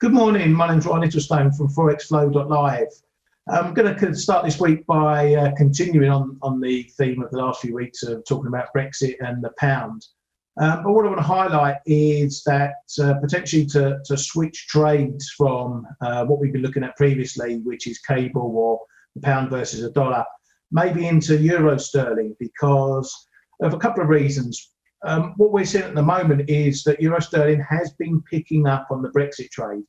Good morning, my name's Littlestone from forexflow.live. I'm going to start this week by continuing on the theme of the last few weeks of talking about Brexit and the pound. But what I want to highlight is that potentially to switch trades from what we've been looking at previously, which is cable or the pound versus a dollar, maybe into euro sterling because of a couple of reasons. What we're seeing at the moment is that euro sterling has been picking up on the Brexit trade.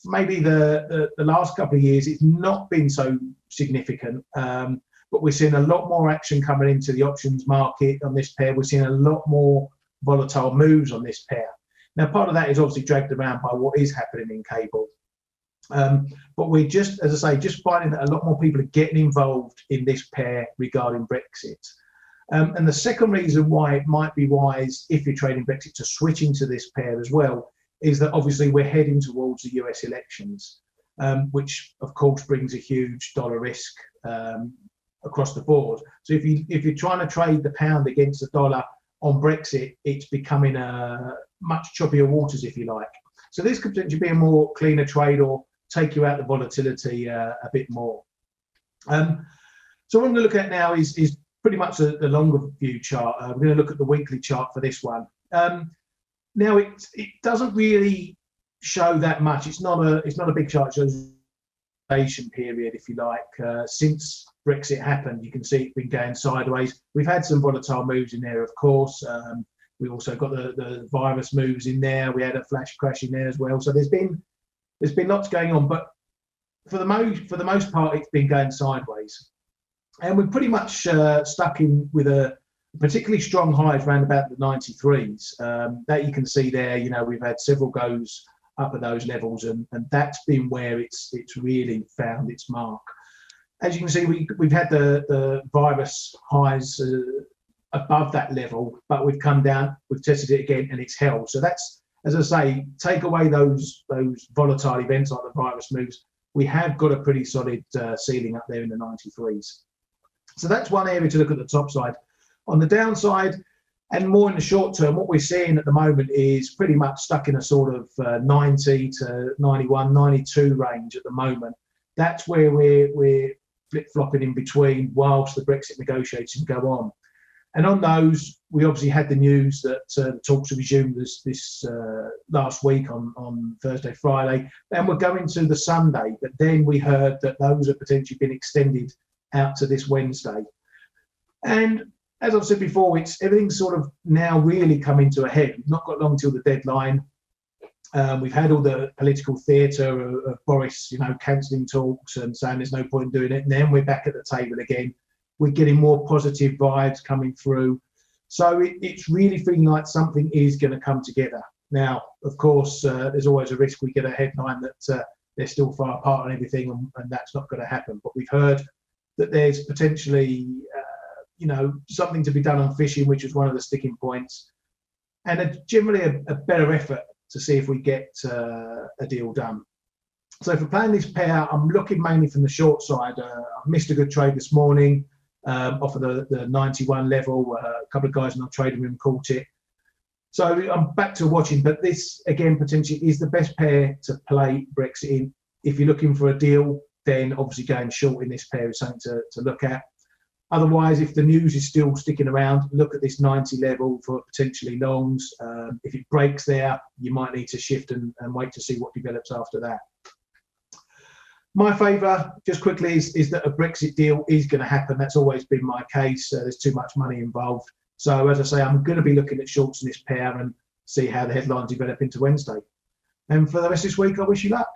Maybe the last couple of years it's not been so significant, but we're seeing a lot more action coming into the options market on this pair. We're seeing a lot more volatile moves on this pair. Now, part of that is obviously dragged around by what is happening in cable. But we're just, as I say, just finding that a lot more people are getting involved in this pair regarding Brexit. And the second reason why it might be wise, if you're trading Brexit, to switch into this pair as well, is that obviously we're heading towards the US elections, which of course brings a huge dollar risk across the board. So if you're trying to trade the pound against the dollar on Brexit, it's becoming a much choppier waters, if you like. So this could potentially be a more cleaner trade or take you out the volatility a bit more. So what I'm going to look at now is pretty much the longer view chart. We're going to look at the weekly chart for this one. Now it doesn't really show that much. It's not a big chart. It shows a period, if you like, since Brexit happened. You can see it's been going sideways. We've had some volatile moves in there, of course. We also got the virus moves in there. We had a flash crash in there as well. So there's been lots going on, but for the most part, it's been going sideways. And we're pretty much stuck in with a particularly strong highs around about the 93s. That you can see there. You know, we've had several goes up at those levels, and that's been where it's really found its mark. As you can see, we've had the virus highs above that level, but we've come down, we've tested it again, and it's held. So that's, as I say, take away those volatile events like the virus moves, we have got a pretty solid ceiling up there in the 93s. So that's one area to look at the top side. On the downside, and more in the short term, what we're seeing at the moment is pretty much stuck in a sort of 90 to 91, 92 range at the moment. That's where we're flip-flopping in between whilst the Brexit negotiations go on. And on those, we obviously had the news that the talks have resumed this last week on Thursday, Friday, and we're going to the Sunday. But then we heard that those have potentially been extended out to this Wednesday. And as I've said before, everything's sort of now really coming to a head. We've not got long till the deadline. We've had all the political theatre of Boris, cancelling talks and saying there's no point in doing it. And then we're back at the table again. We're getting more positive vibes coming through. So it's really feeling like something is going to come together. Now, of course, there's always a risk we get a headline that they're still far apart and everything, and that's not going to happen. But we've heard that there's potentially something to be done on fishing, which is one of the sticking points, and generally a better effort to see if we get a deal done. So for playing this pair, I'm looking mainly from the short side. I missed a good trade this morning off of the 91 level. A couple of guys in our trading room caught it. So I'm back to watching, but this again potentially is the best pair to play Brexit in. If you're looking for a deal, then obviously going short in this pair is something to look at. Otherwise, if the news is still sticking around, look at this 90 level for potentially longs. If it breaks there, you might need to shift and wait to see what develops after that. My favour, just quickly, is that a Brexit deal is going to happen. That's always been my case. There's too much money involved. So, as I say, I'm going to be looking at shorts in this pair and see how the headlines develop into Wednesday. And for the rest of this week, I wish you luck.